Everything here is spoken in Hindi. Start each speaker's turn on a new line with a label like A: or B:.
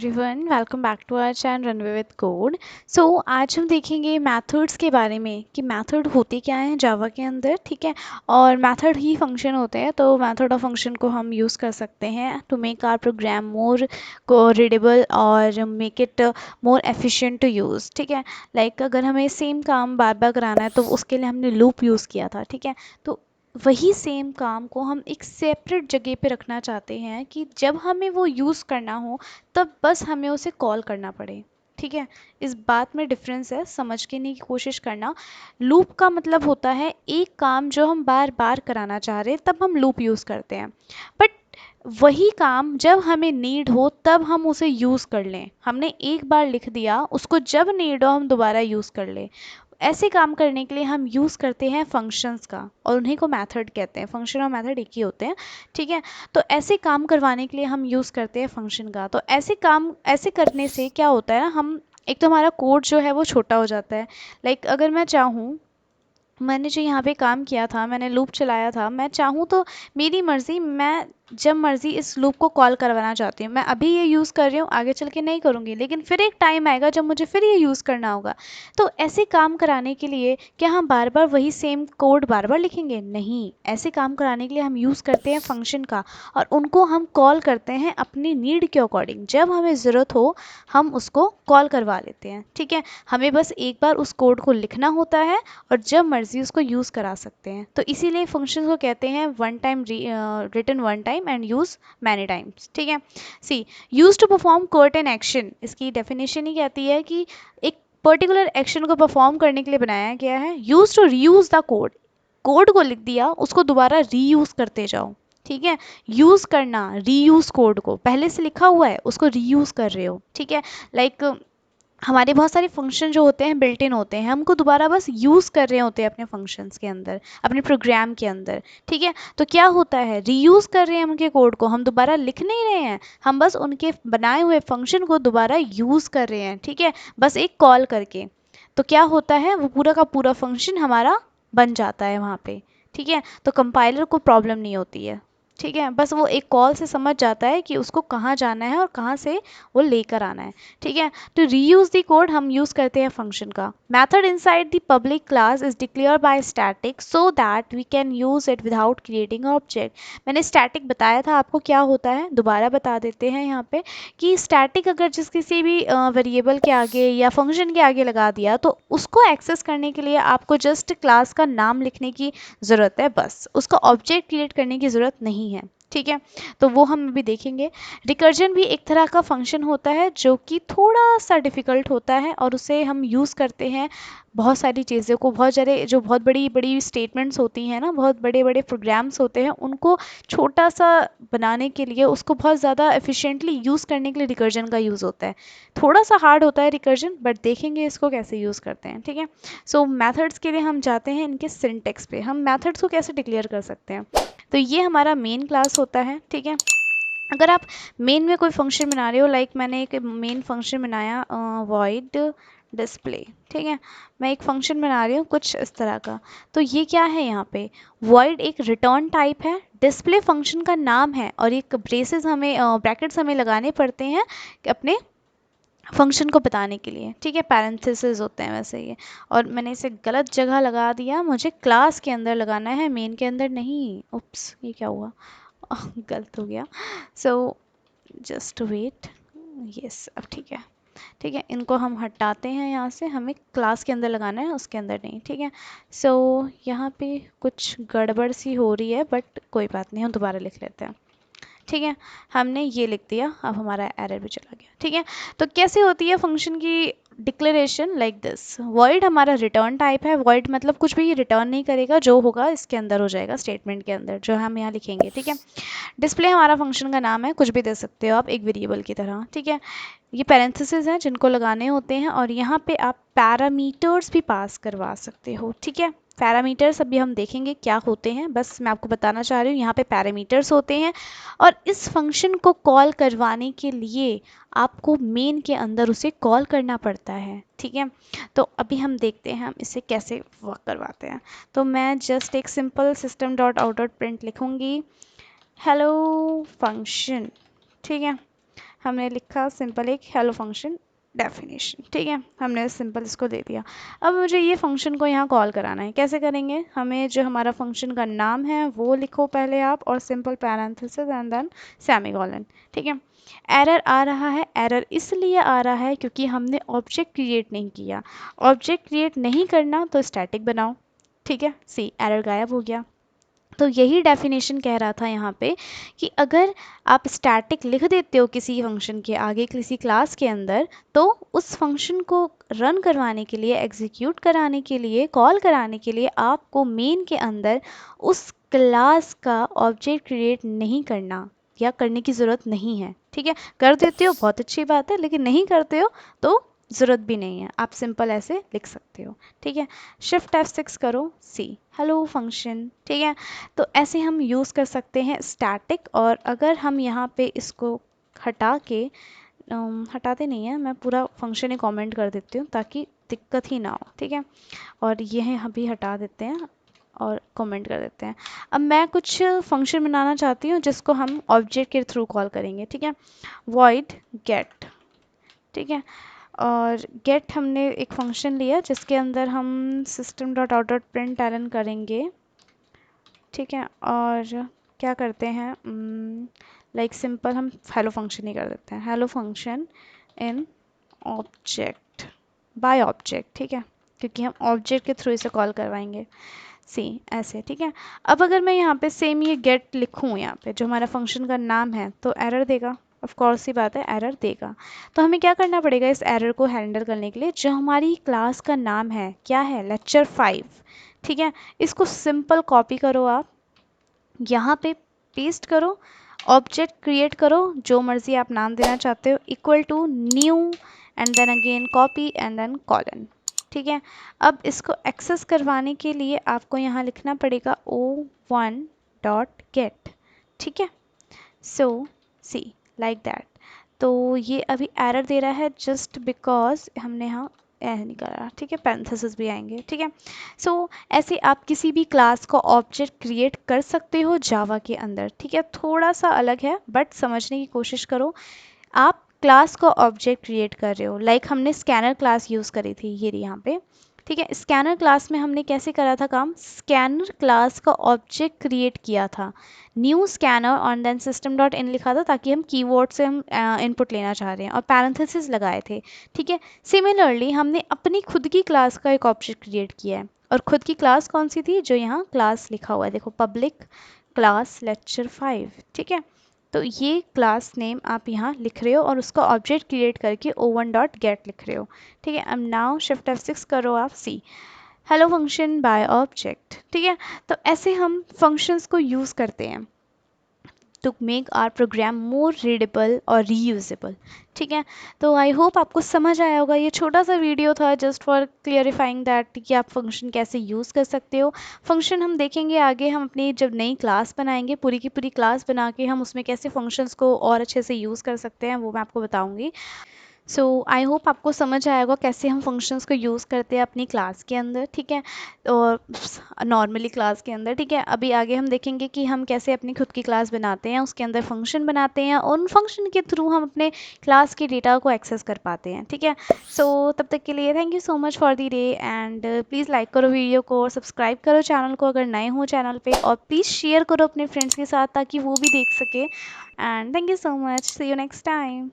A: Everyone, welcome back to our channel runway with code. आज हम देखेंगे मेथड्स के बारे में कि मेथड होते क्या हैं जावा के अंदर। ठीक है, और मेथड ही फंक्शन होते हैं, तो मेथड और फंक्शन को हम यूज़ कर सकते हैं to make our program more को रीडेबल और make it more efficient to use. ठीक है, लाइक अगर हमें सेम काम बार बार कराना है तो उसके लिए हमने लूप यूज़ किया था। ठीक है, तो वही सेम काम को हम एक सेपरेट जगह पे रखना चाहते हैं कि जब हमें वो यूज़ करना हो तब बस हमें उसे कॉल करना पड़े। ठीक है, इस बात में डिफरेंस है, समझने की कोशिश करना। लूप का मतलब होता है एक काम जो हम बार बार कराना चाह रहे हैं तब हम लूप यूज़ करते हैं, बट वही काम जब हमें नीड हो तब हम उसे यूज़ कर लें। हमने एक बार लिख दिया, उसको जब नीड हो हम दोबारा यूज़ कर लें। ऐसे काम करने के लिए हम यूज़ करते हैं फंक्शंस का, और उन्हीं को मेथड कहते हैं। फंक्शन और मेथड एक ही होते हैं। ठीक है, तो ऐसे काम करवाने के लिए हम यूज़ करते हैं फंक्शन का। तो ऐसे काम ऐसे करने से क्या होता है ना, हम एक तो हमारा कोड जो है वो छोटा हो जाता है। लाइक अगर मैं चाहूँ, मैंने जो यहाँ पे काम किया था, मैंने लूप चलाया था, मैं चाहूँ तो मेरी मर्ज़ी, मैं जब मर्ज़ी इस लूप को कॉल करवाना चाहती हूँ। मैं अभी ये यूज़ कर रही हूँ, आगे चल के नहीं करूँगी, लेकिन फिर एक टाइम आएगा जब मुझे फिर ये यूज़ करना होगा। तो ऐसे काम कराने के लिए क्या हम बार बार वही सेम कोड बार बार लिखेंगे? नहीं, ऐसे काम कराने के लिए हम यूज़ करते हैं फंक्शन का, और उनको हम कॉल करते हैं अपनी नीड के अकॉर्डिंग। जब हमें ज़रूरत हो हम उसको कॉल करवा लेते हैं। ठीक है, हमें बस एक बार उस कोड को लिखना होता है और जब मर्जी उसको यूज़ करा सकते हैं। तो इसीलिए फंक्शन को कहते हैं one time, written one time and use many times. ठीक है, C use to perform court an action, इसकी डेफिनेशन ही कहती है कि एक पर्टिकुलर एक्शन को परफॉर्म करने के लिए बनाया गया है। Use to reuse the code, code को लिख दिया, उसको दोबारा रीयूज करते जाओ। ठीक है, यूज करना, रीयूज कोड को पहले से लिखा हुआ है उसको रीयूज कर रहे हो। ठीक है, लाइक हमारे बहुत सारे फंक्शन जो होते हैं बिल्ट इन होते हैं, हमको दोबारा बस यूज़ कर रहे होते हैं अपने फंक्शंस के अंदर, अपने प्रोग्राम के अंदर। ठीक है, तो क्या होता है, रीयूज़ कर रहे हैं उनके कोड को, हम दोबारा लिख नहीं रहे हैं, हम बस उनके बनाए हुए फंक्शन को दोबारा यूज़ कर रहे हैं। ठीक है, बस एक कॉल करके। तो क्या होता है, वो पूरा का पूरा फंक्शन हमारा बन जाता है वहाँ पे। ठीक है, तो कंपाइलर को प्रॉब्लम नहीं होती है। ठीक है, बस वो एक कॉल से समझ जाता है कि उसको कहाँ जाना है और कहाँ से वो लेकर आना है। ठीक है, तो रीयूज द कोड हम यूज़ करते हैं फंक्शन का। Method inside the public class is declare by static so that we can use it without creating object. मैंने स्टैटिक बताया था आपको क्या होता है, दोबारा बता देते हैं यहाँ पे कि स्टैटिक अगर जिस किसी भी वेरिएबल के आगे या फंक्शन के आगे लगा दिया तो उसको एक्सेस करने के लिए आपको जस्ट क्लास का नाम लिखने की ज़रूरत है, बस उसका ऑब्जेक्ट क्रिएट करने की ज़रूरत नहीं है। ठीक है, तो वो हम अभी देखेंगे। रिकर्जन भी एक तरह का फंक्शन होता है जो कि थोड़ा सा डिफ़िकल्ट होता है, और उसे हम यूज़ करते हैं बहुत सारी चीज़ों को, बहुत सारे जो बहुत बड़ी बड़ी स्टेटमेंट्स होती हैं ना, बहुत बड़े बड़े प्रोग्राम्स होते हैं, उनको छोटा सा बनाने के लिए, उसको बहुत ज़्यादा एफिशिएंटली यूज़ करने के लिए रिकर्जन का यूज़ होता है। थोड़ा सा हार्ड होता है रिकर्जन, बट देखेंगे इसको कैसे यूज़ करते हैं। ठीक है, सो मेथड्स के लिए हम जाते हैं इनके सिंटेक्स पे, हम मेथड्स को कैसे डिक्लेयर कर सकते हैं। तो ये हमारा मेन क्लास होता है। ठीक है, अगर आप मेन में कोई फंक्शन बना रहे हो, लाइक मैंने एक मेन फंक्शन बनाया वॉइड डिस्प्ले। ठीक है, मैं एक फंक्शन बना रही हूँ कुछ इस तरह का। तो ये क्या है, यहाँ पे वॉइड एक रिटर्न टाइप है, डिस्प्ले फंक्शन का नाम है, और एक ब्रेसेस हमें ब्रैकेट्स हमें लगाने पड़ते हैं अपने फंक्शन को बताने के लिए। ठीक है, पैरेंथेसिस होते हैं वैसे ये, और मैंने इसे गलत जगह लगा दिया, मुझे क्लास के अंदर लगाना है, मेन के अंदर नहीं। उप्स, ये क्या हुआ, गलत हो गया। सो जस्ट वेट, यस अब ठीक है। ठीक है, इनको हम हटाते हैं यहाँ से, हमें क्लास के अंदर लगाना है, उसके अंदर नहीं। ठीक है, सो यहाँ पे कुछ गड़बड़ सी हो रही है, बट कोई बात नहीं, हम दोबारा लिख लेते हैं। ठीक है, हमने ये लिख दिया, अब हमारा एरर भी चला गया। ठीक है, तो कैसे होती है फंक्शन की डिक्लेरेशन, लाइक दिस। वॉइड हमारा रिटर्न टाइप है, वॉइड मतलब कुछ भी रिटर्न नहीं करेगा, जो होगा इसके अंदर हो जाएगा, स्टेटमेंट के अंदर जो हम यहाँ लिखेंगे। ठीक है, डिस्प्ले हमारा फंक्शन का नाम है, कुछ भी दे सकते हो आप एक वेरिएबल की तरह। ठीक है, ये पैरेंथेसिस हैं जिनको लगाने होते हैं, और यहाँ पे आप पैरामीटर्स भी पास करवा सकते हो। ठीक है, पैरामीटर्स अभी हम देखेंगे क्या होते हैं, बस मैं आपको बताना चाह रही हूँ यहाँ पे पैरामीटर्स होते हैं, और इस फंक्शन को कॉल करवाने के लिए आपको मेन के अंदर उसे कॉल करना पड़ता है। ठीक है, तो अभी हम देखते हैं हम इसे कैसे वर्क करवाते हैं। तो मैं जस्ट एक simple system dot out dot print लिखूँगी, हेलो फंक्शन। ठीक है, हमने लिखा सिंपल एक हेलो फंक्शन डेफिनेशन, ठीक है, हमने सिंपल इसको दे दिया। अब मुझे ये फंक्शन को यहाँ कॉल कराना है, कैसे करेंगे, हमें जो हमारा फंक्शन का नाम है वो लिखो पहले आप, और simple parenthesis and then semicolon, ठीक है। एरर आ रहा है, एरर इसलिए आ रहा है क्योंकि हमने ऑब्जेक्ट क्रिएट नहीं किया। ऑब्जेक्ट क्रिएट नहीं करना तो स्टैटिक बनाओ, ठीक है। सी एरर गायब हो गया। तो यही डेफिनेशन कह रहा था यहाँ पे कि अगर आप स्टैटिक लिख देते हो किसी फंक्शन के आगे किसी क्लास के अंदर, तो उस फंक्शन को रन करवाने के लिए, एग्जीक्यूट कराने के लिए, कॉल कराने के लिए आपको मेन के अंदर उस क्लास का ऑब्जेक्ट क्रिएट नहीं करना या करने की ज़रूरत नहीं है, ठीक है। कर देते हो बहुत अच्छी बात है, लेकिन नहीं करते हो तो ज़रूरत भी नहीं है, आप सिंपल ऐसे लिख सकते हो, ठीक है। शिफ्ट F6 करो, सी हेलो फंक्शन, ठीक है। तो ऐसे हम यूज़ कर सकते हैं स्टैटिक। और अगर हम यहाँ पे इसको हटा के हटाते नहीं है, मैं पूरा फंक्शन ही कमेंट कर देती हूँ ताकि दिक्कत ही ना हो, ठीक है। और यह अभी हटा देते हैं और कमेंट कर देते हैं। अब मैं कुछ फंक्शन बनाना चाहती हूँ जिसको हम ऑब्जेक्ट के थ्रू कॉल करेंगे, ठीक है। वॉइड गेट, ठीक है। और गेट हमने एक फंक्शन लिया जिसके अंदर हम system dot out dot print ln करेंगे, ठीक है। और क्या करते हैं, लाइक सिंपल हम हेलो फंक्शन ही कर देते हैं, hello function in object by object, ठीक है, क्योंकि हम ऑब्जेक्ट के थ्रू इसे कॉल करवाएंगे, सी ऐसे, ठीक है। अब अगर मैं यहाँ पे सेम ये गेट लिखूँ यहाँ पे जो हमारा फंक्शन का नाम है, तो एरर देगा, ऑफ कोर्स ही बात है एरर देगा। तो हमें क्या करना पड़ेगा इस एरर को हैंडल करने के लिए, जो हमारी क्लास का नाम है क्या है, लेक्चर 5, ठीक है। इसको सिंपल कॉपी करो आप, यहाँ पे पेस्ट करो, ऑब्जेक्ट क्रिएट करो जो मर्जी आप नाम देना चाहते हो, equal to new and then again copy and then colon, ठीक है। अब इसको एक्सेस करवाने के लिए आपको यहाँ लिखना पड़ेगा o1 डॉट गेट, ठीक है। सो सी लाइक दैट। तो ये अभी एरर दे रहा है जस्ट बिकॉज हमने यहाँ नहीं करा, ठीक है, पैरेंथेसिस भी आएंगे, ठीक है। सो ऐसे आप किसी भी क्लास को ऑब्जेक्ट क्रिएट कर सकते हो जावा के अंदर, ठीक है। थोड़ा सा अलग है बट समझने की कोशिश करो। आप क्लास को ऑब्जेक्ट क्रिएट कर रहे हो, लाइक हमने स्कैनर क्लास यूज़ करी थी ये यहाँ पे, ठीक है। स्कैनर क्लास में हमने कैसे करा था काम, स्कैनर क्लास का ऑब्जेक्ट क्रिएट किया था, न्यू स्कैनर और देन सिस्टम डॉट इन लिखा था ताकि हम कीवर्ड से हम इनपुट लेना चाह रहे हैं, और पैरेंथेसिस लगाए थे, ठीक है। सिमिलरली हमने अपनी खुद की क्लास का एक ऑब्जेक्ट क्रिएट किया है, और खुद की क्लास कौन सी थी, जो यहाँ क्लास लिखा हुआ है, देखो पब्लिक क्लास लेक्चर 5, ठीक है। तो ये क्लास नेम आप यहाँ लिख रहे हो और उसका ऑब्जेक्ट क्रिएट करके o1 डॉट गेट लिख रहे हो, ठीक है। अब नाउ शिफ्ट F6 करो आप, सी हेलो फंक्शन बाय ऑब्जेक्ट, ठीक है। तो ऐसे हम फंक्शंस को यूज़ करते हैं to make our program more readable और रीयूजेबल, ठीक है। तो आई होप आपको समझ आया होगा, ये छोटा सा वीडियो था जस्ट फॉर क्लियरिफाइंग दैट कि आप फंक्शन कैसे यूज़ कर सकते हो। फंक्शन हम देखेंगे आगे, हम अपनी जब नई क्लास बनाएंगे पूरी की पूरी क्लास बना के हम उसमें कैसे फंक्शंस को और अच्छे से यूज़ कर सकते हैं वो मैं आपको बताऊँगी। सो आई होप आपको समझ आएगा कैसे हम फंक्शंस को यूज़ करते हैं अपनी क्लास के अंदर, ठीक है, और नॉर्मली क्लास के अंदर, ठीक है। अभी आगे हम देखेंगे कि हम कैसे अपनी खुद की क्लास बनाते हैं, उसके अंदर फंक्शन बनाते हैं और उन फंक्शन के थ्रू हम अपने क्लास के डेटा को एक्सेस कर पाते हैं, ठीक है। सो तब तक के लिए thank you so much for the day, and please like करो वीडियो को और सब्सक्राइब करो चैनल को अगर नए हो चैनल पे, और प्लीज़ शेयर करो अपने फ्रेंड्स के साथ ताकि वो भी देख सके। And thank you so much, see you next time.